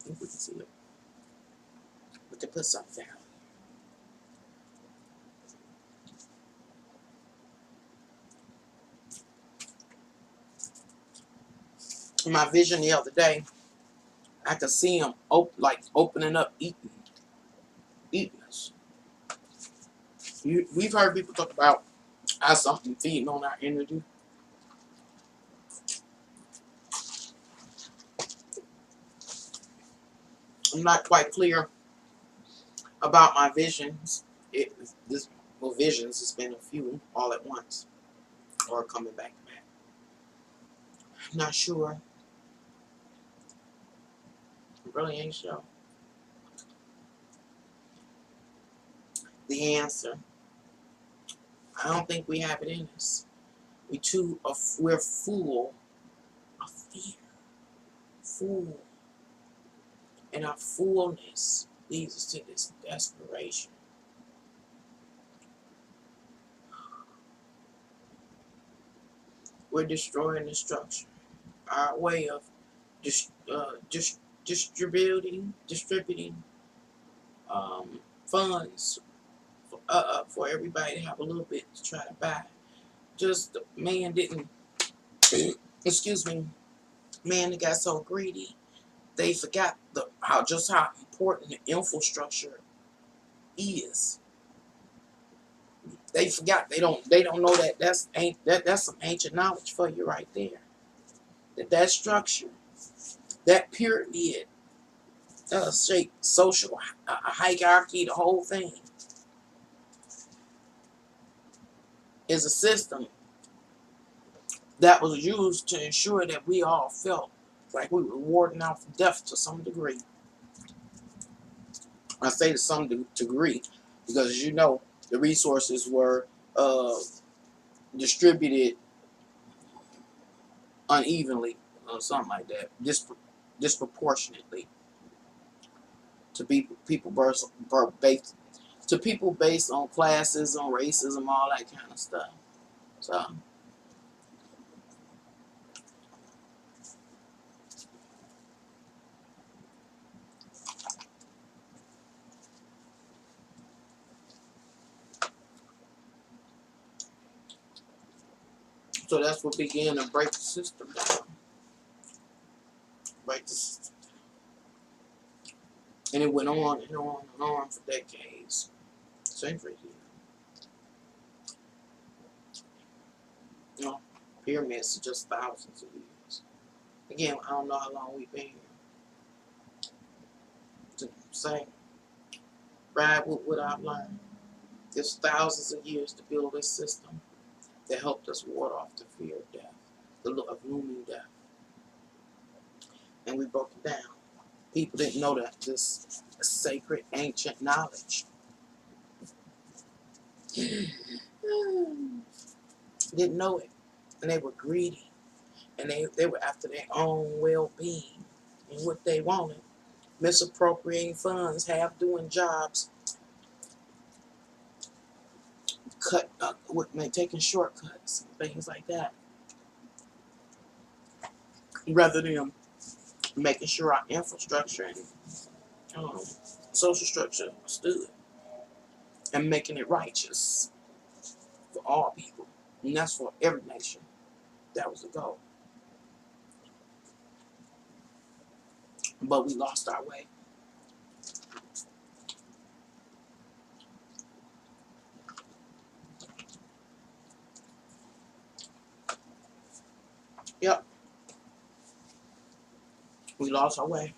If we can see it. We can put something down. In my vision the other day, I could see them opening up, eating us. We've heard people talk about how something feeding on our energy. I'm not quite clear about my visions. Visions has been a few all at once, or coming back to back. I'm not sure. I really ain't sure. The answer. I don't think we have it in us. We're full of fear. Full. And our fullness leads us to this desperation. We're destroying the structure. Our way of distributing funds for everybody to have a little bit to try to buy. Just man didn't, excuse me, man that got so greedy, they forgot how important the infrastructure is. They forgot. They don't know that that's some ancient knowledge for you right there. That structure, that pyramid, shape social hierarchy, the whole thing is a system that was used to ensure that we all felt like we were warding off death to some degree. I say to some degree because, as you know, the resources were distributed unevenly or something like that, disproportionately to people based to people based on classism, racism, all that kind of stuff. So So that's what began to break the system down. Break the system. And it went on and on and on for decades, centuries. You know, pyramids are just thousands of years. Again, I don't know how long we've been here. To say, ride with what I've learned. There's thousands of years to build this system that helped us ward off the fear of death, of looming death. And we broke it down. People didn't know that this sacred, ancient knowledge. Didn't know it. And they were greedy. And they were after their own well-being and what they wanted. Misappropriating funds, half doing jobs, taking shortcuts, things like that. Rather than making sure our infrastructure and social structure stood and making it righteous for all people. And that's for every nation. That was the goal. But we lost our way. Yep. We lost our way.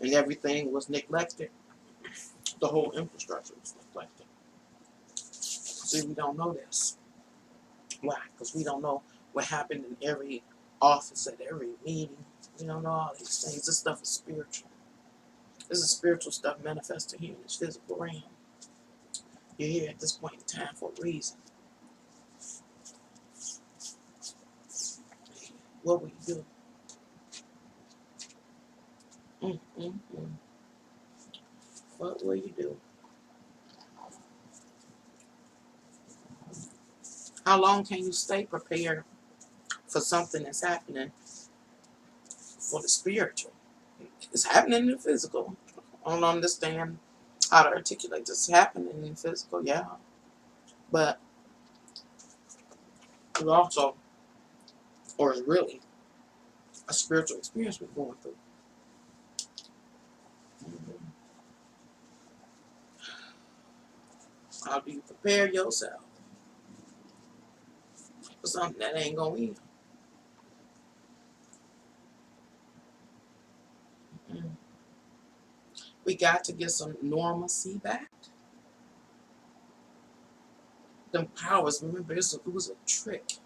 And everything was neglected. The whole infrastructure was neglected. See, we don't know this. Why? Because we don't know what happened in every office, at every meeting. We don't know all these things. This stuff is spiritual. This is spiritual stuff manifested here in this physical realm. You're here at this point in time for a reason. What will you do? What will you do? How long can you stay prepared for something that's happening for the spiritual? It's happening in the physical. I don't understand how to articulate this. It's happening in the physical, yeah. But it's also, or it's really, a spiritual experience we're going through. How do you prepare yourself for something that ain't gonna be? We got to get some normalcy back. Them powers, remember, it was a trick.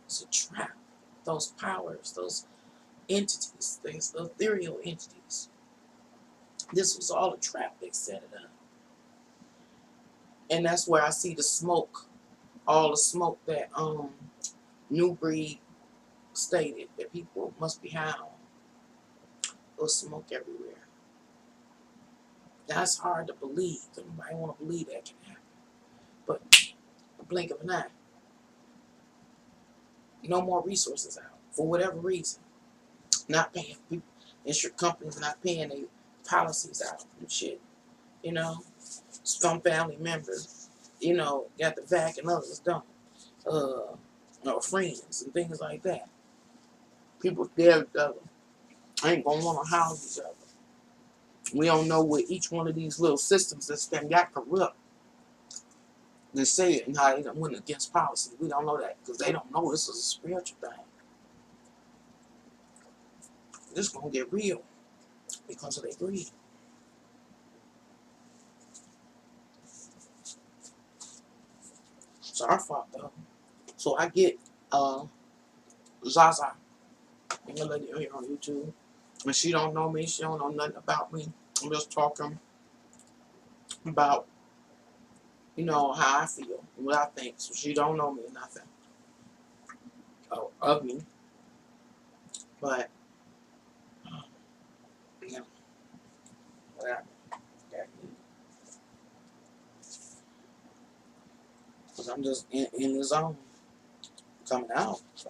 It's a trap. Those powers, those entities, those ethereal entities. This was all a trap. They set it up. And that's where I see the smoke, all the smoke that New Breed stated that people must be high on. There's smoke everywhere. That's hard to believe. Nobody want to believe that can happen. But a blink of an eye. No more resources out for whatever reason. Not paying people, insurance companies not paying their policies out and shit. You know, some family members, got the vac and others don't. Friends and things like that. People dare each other. Ain't gonna want to house each other. We don't know what each one of these little systems that's been got corrupt. They say it and how they went against policy. We don't know that because they don't know this is a spiritual thing. This gonna get real because of their greed. It's our fault though. So I get Zaza, the lady here on YouTube, and she don't know me. She don't know nothing about me. I'm just talking about how I feel, what I think. So she don't know me nothing of me, but whatever. Because I'm just in the zone, coming out. So,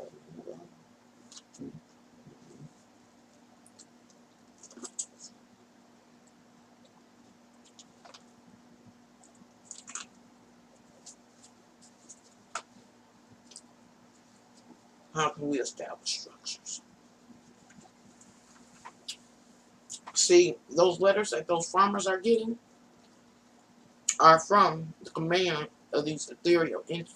How can we establish structures? See, those letters that those farmers are getting are from the command of these ethereal entities.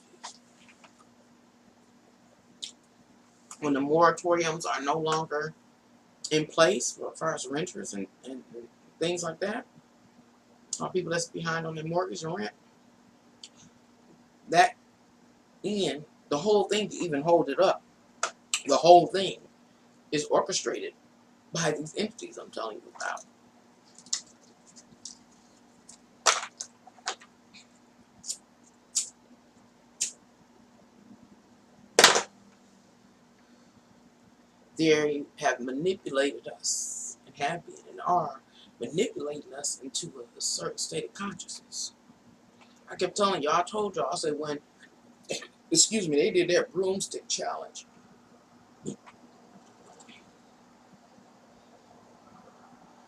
When the moratoriums are no longer in place as far as renters and things like that, or people that's behind on their mortgage and rent, that in the whole thing to even hold it up, the whole thing is orchestrated by these entities I'm telling you about. They have manipulated us and have been and are manipulating us into a certain state of consciousness. I kept telling y'all, I told y'all, I said when, excuse me, they did their broomstick challenge.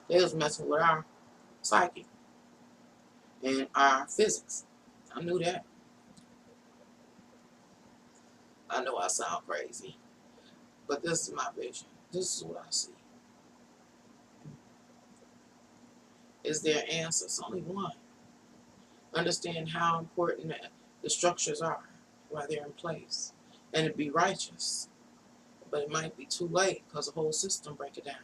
They was messing with our psyche and our physics. I knew that. I know I sound crazy, but this is my vision. This is what I see. Is there answers? Only one. Understand how important the structures are while they're in place, and to be righteous. But it might be too late because the whole system break it down.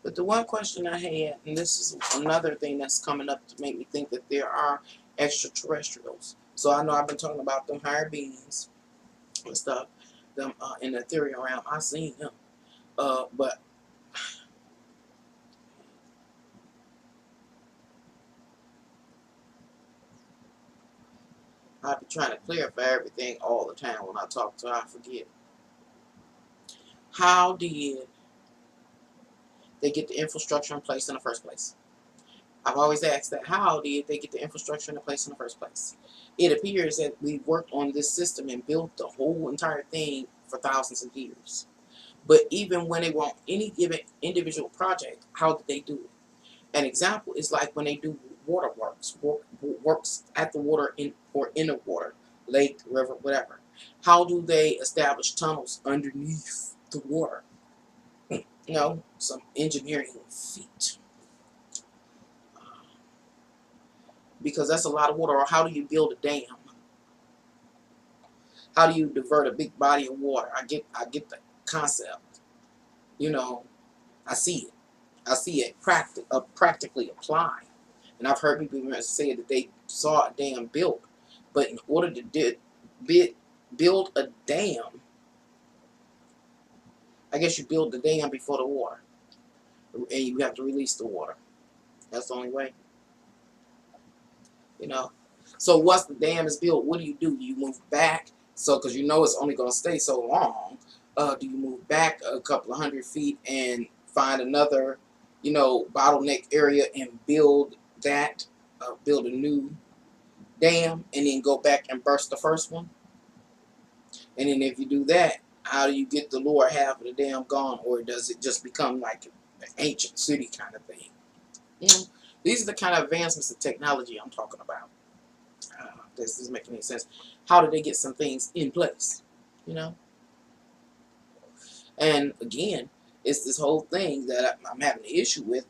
But the one question I had, and this is another thing that's coming up to make me think that there are extraterrestrials. So I know I've been talking about them higher beings and stuff, them in the ethereal realm. I've seen them, but I be trying to clarify everything all the time when I talk, so I forget. How did they get the infrastructure in place in the first place? I've always asked that. How did they get the infrastructure in place in the first place? It appears that we worked on this system and built the whole entire thing for thousands of years. But even when they were on any given individual project, how did they do it? An example is like when they do waterworks, works at the water or in the water, lake, river, whatever. How do they establish tunnels underneath the water? You know, some engineering feat. Because that's a lot of water. Or how do you build a dam? How do you divert a big body of water? I get the concept. You know, I see it. I see it practically applied. And I've heard people say that they saw a dam built. But in order to build a dam, I guess you build the dam before the water. And you have to release the water. That's the only way. You know. So once the dam is built, what do? You move back. So because you know it's only going to stay so long, do you move back a couple of 100 feet and find another, bottleneck area and build that, build a new dam, and then go back and burst the first one? And then if you do that, how do you get the lower half of the dam gone, or does it just become like an ancient city kind of thing? These are the kind of advancements in technology I'm talking about. This is making any sense. How did they get some things in place? You know? And again, it's this whole thing that I'm having an issue with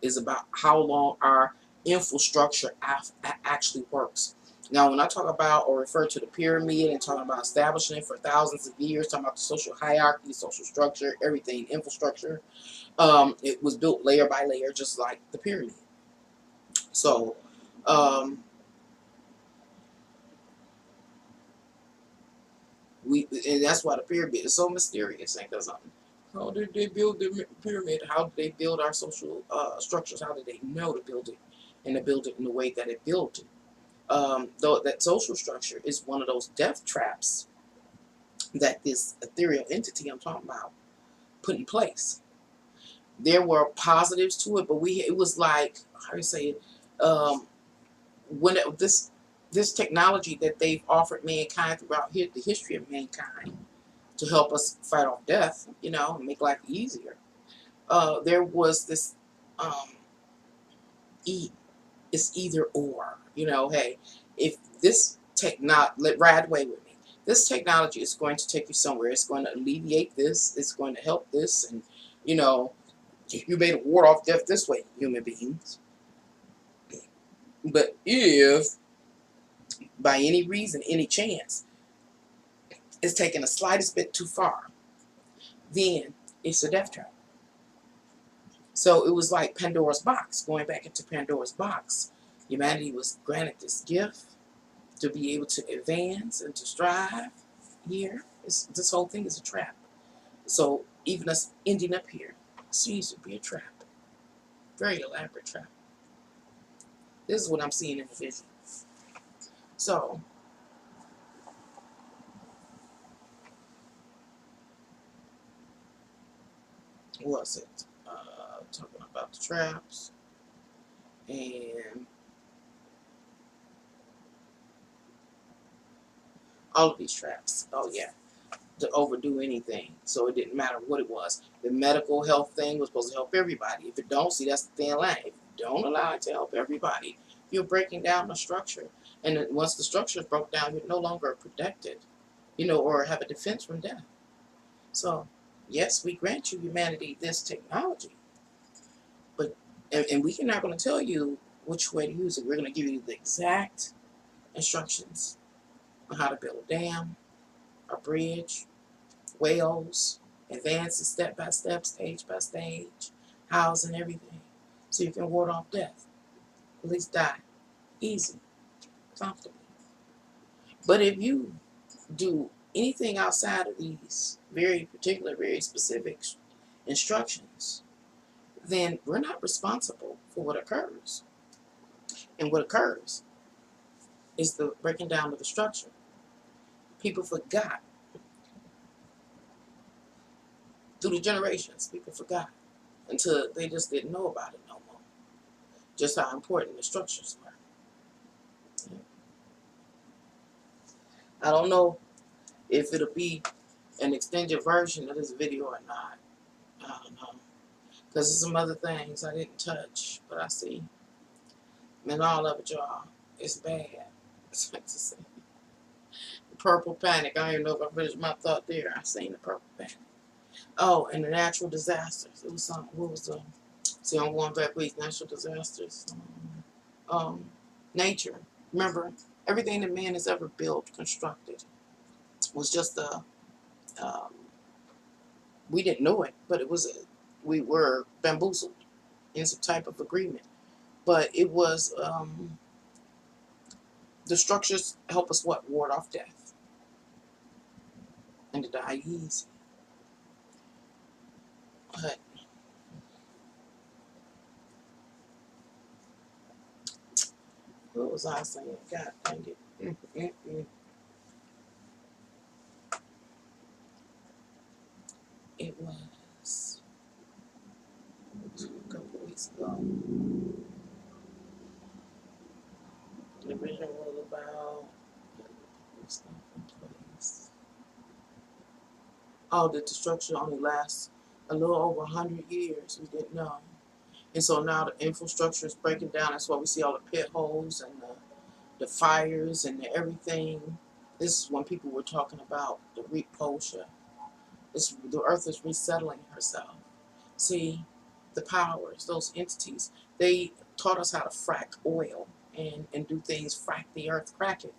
is about how long our infrastructure actually works. Now, when I talk about or refer to the pyramid and talking about establishing it for thousands of years, talking about the social hierarchy, social structure, everything, infrastructure, it was built layer by layer, just like the pyramid. So, and that's why the pyramid is so mysterious. Because how did they build the pyramid? How did they build our social structures? How did they know to build it and to build it in the way that it built it? Though that social structure is one of those death traps that this ethereal entity I'm talking about put in place. There were positives to it, but it was like, how do you say it? When this technology that they've offered mankind throughout the history of mankind to help us fight off death, and make life easier. There was this, it's either or. Hey, if this ride away with me. this technology is going to take you somewhere. It's going to alleviate this. It's going to help this. And, you know, you made a ward off death this way, human beings. But if, by any reason, any chance, it's taken the slightest bit too far, then it's a death trap. So it was like Pandora's box, going back into Pandora's box. Humanity was granted this gift to be able to advance and to strive here. This whole thing is a trap. So even us ending up here seems to be a trap. Very elaborate trap. This is what I'm seeing in the vision. So, what was it? Talking about the traps and all of these traps. Oh yeah, to overdo anything. So it didn't matter what it was. The medical health thing was supposed to help everybody. If it don't, see, that's the thin line. If you don't allow it to help everybody, you're breaking down the structure. And then once the structure is broke down, you're no longer protected, you know, or have a defense from death. So, yes, we grant you, humanity, this technology. But, and we're not going to tell you which way to use it. We're going to give you the exact instructions on how to build a dam, a bridge, wells, advances step by step, stage by stage, housing, everything. So you can ward off death. At least die. Easy. Comfortably. But if you do anything outside of these very particular, very specific instructions, then we're not responsible for what occurs. And what occurs is the breaking down of the structure. People forgot. Through the generations, people forgot until they just didn't know about it no more. Just how important the structures were. I don't know if it'll be an extended version of this video or not. I don't know. Because there's some other things I didn't touch, but I see. And all of it, y'all, it's bad. It's like to say. Purple panic. I don't even know if I finished my thought there. I seen the purple panic. Oh, and the natural disasters. It was something. What was the? See, I'm going back with natural disasters. Nature. Remember, everything that man has ever built, constructed, was just a. Um, we didn't know it, but it was. We were bamboozled in some type of agreement. But it was. The structures help us what? Ward off death and to die easy. But what was I saying? God dang it. It was a couple weeks ago. The vision was about that the structure only lasts a little over 100 years. We didn't know. And so now the infrastructure is breaking down. That's why we see all the pit holes and the fires and everything. This is when people were talking about the repulsion. The earth is resettling herself. See, the powers, those entities, they taught us how to frack oil and do things, frack the earth, crack it,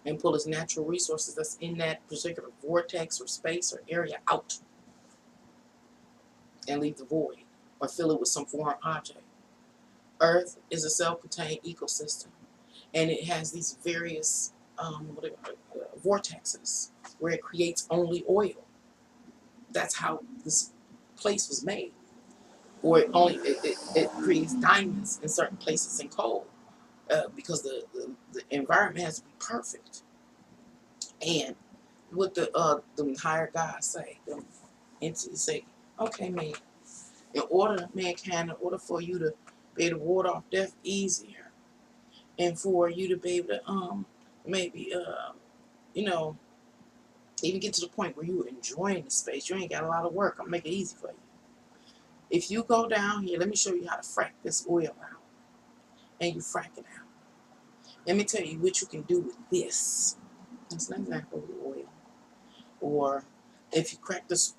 and pull its natural resources that's in that particular vortex or space or area out and leave the void or fill it with some foreign object. Earth is a self-contained ecosystem, and it has these various vortexes where it creates only oil. That's how this place was made. Or it creates diamonds in certain places in coal because the environment has to be perfect. And what the higher gods say, the entities say, okay, man, in order for you to be able to ward off death easier, and for you to be able to maybe you know, even get to the point where you're enjoying the space, you ain't got a lot of work. I'll make it easy for you. If you go down here, let me show you how to frack this oil out. And you frack it out. Let me tell you what you can do with this. That's not exactly oil. Or if you crack this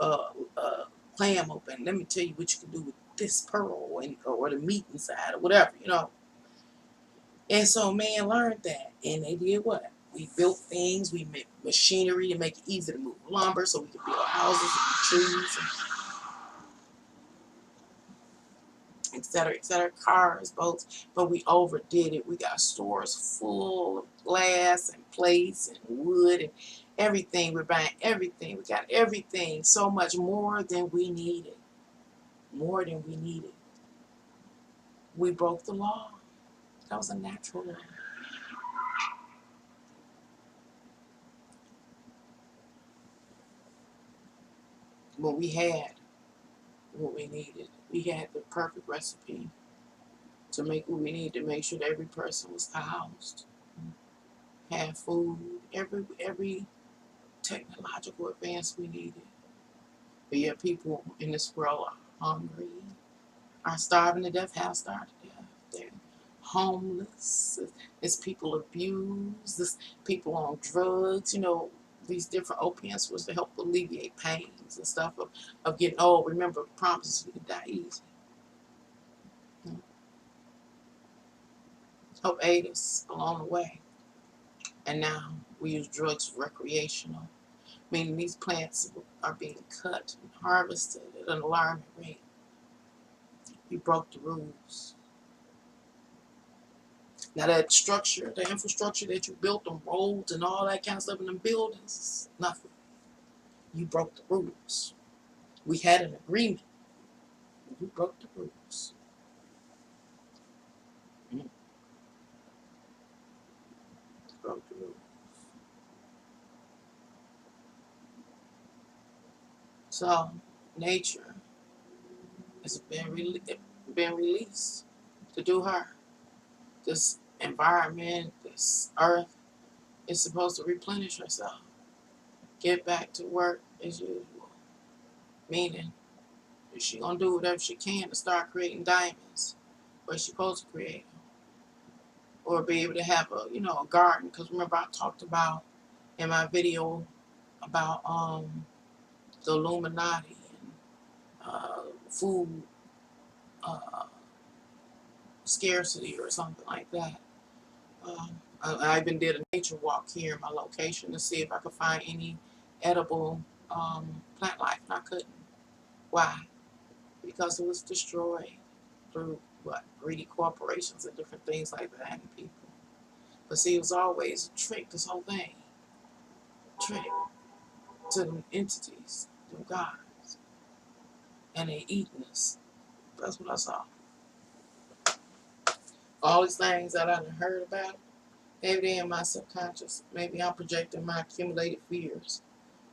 clam open, let me tell you what you can do with this pearl and or the meat inside or whatever, you know. And so man learned that, and they did what? We built things, we made machinery to make it easy to move lumber so we could build houses and trees, and et cetera, cars, boats. But we overdid it. We got stores full of glass and plates and wood and everything. We're buying everything. We got everything, so much more than we needed. More than we needed. We broke the law. That was a natural law. But we had what we needed. We had the perfect recipe to make what we needed to make sure that every person was housed, had food, every technological advance we needed. But yet people in this world are hungry, are starving to death, have starved to death. They're homeless. It's people abused. It's people on drugs. You know, these different opiates was to help alleviate pains and stuff of getting old. Remember, promises we can die easy. Help aid us along the way. And now we use drugs recreational, meaning these plants are being cut and harvested at an alarming rate. We broke the rules. Now that structure, the infrastructure that you built, them roads and all that kind of stuff in them buildings, is nothing. You broke the rules. We had an agreement. You broke the rules. You broke the rules. So nature has been released to do her. This environment, this earth, is supposed to replenish herself. Get back to work as usual. Meaning, she gonna do whatever she can to start creating diamonds where she's supposed to create them, or be able to have a garden. Because remember, I talked about in my video about the Illuminati and food uh, scarcity or something like that. I even did a nature walk here in my location to see if I could find any edible plant life, and I couldn't. Why? Because it was destroyed through what? Greedy corporations and different things like that and people. But see, it was always a trick, this whole thing. Trick to them entities, them gods. And they eating us. That's what I saw. All these things that I done heard about, maybe they in my subconscious. Maybe I'm projecting my accumulated fears,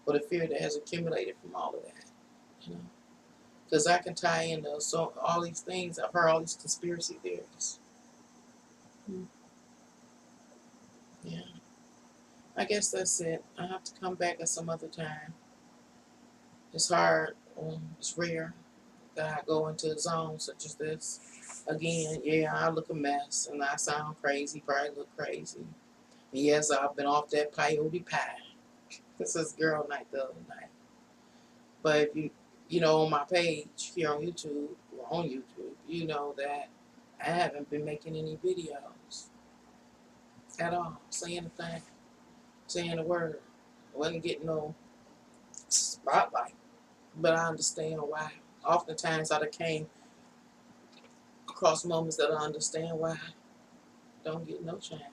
or the fear that has accumulated from all of that. You know? Because I can tie into all these things. I've heard all these conspiracy theories. Yeah. I guess that's it. I have to come back at some other time. It's hard. It's rare that I go into a zone such as this. Again, yeah, I look a mess and I sound crazy, probably look crazy. And yes, I've been off that peyote pie. This is girl night the other night. But if on my page here on YouTube, you know that I haven't been making any videos at all, saying a thing, saying a word. I wasn't getting no spotlight, but I understand why. Oftentimes I came across moments that I understand why I don't get no chance.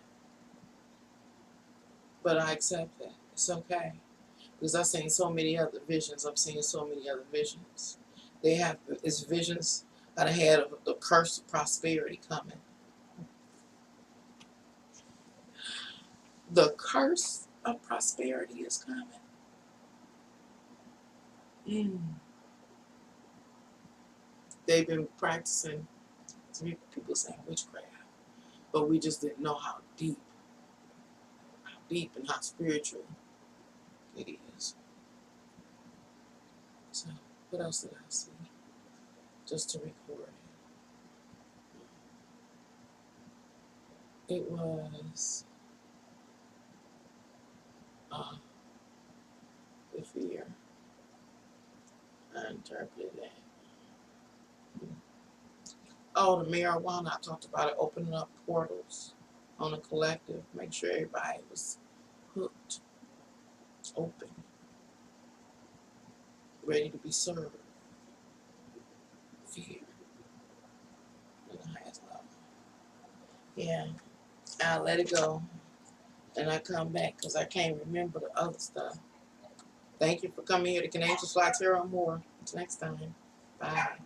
But I accept that. It's okay. Because I've seen so many other visions. I've seen so many other visions. It's visions that I had of the curse of prosperity coming. The curse of prosperity is coming. They've been practicing, people saying witchcraft, but we just didn't know how deep and how spiritual it is. So, what else did I see? Just to record it. It was, if fear. I interpreted that. Oh, the marijuana, I talked about it, opening up portals on a collective, make sure everybody was hooked, open, ready to be served. Fear at the highest level. Yeah, I let it go, and I come back because I can't remember the other stuff. Thank you for coming here to Can Angels Fly Tarot more. Until next time, bye.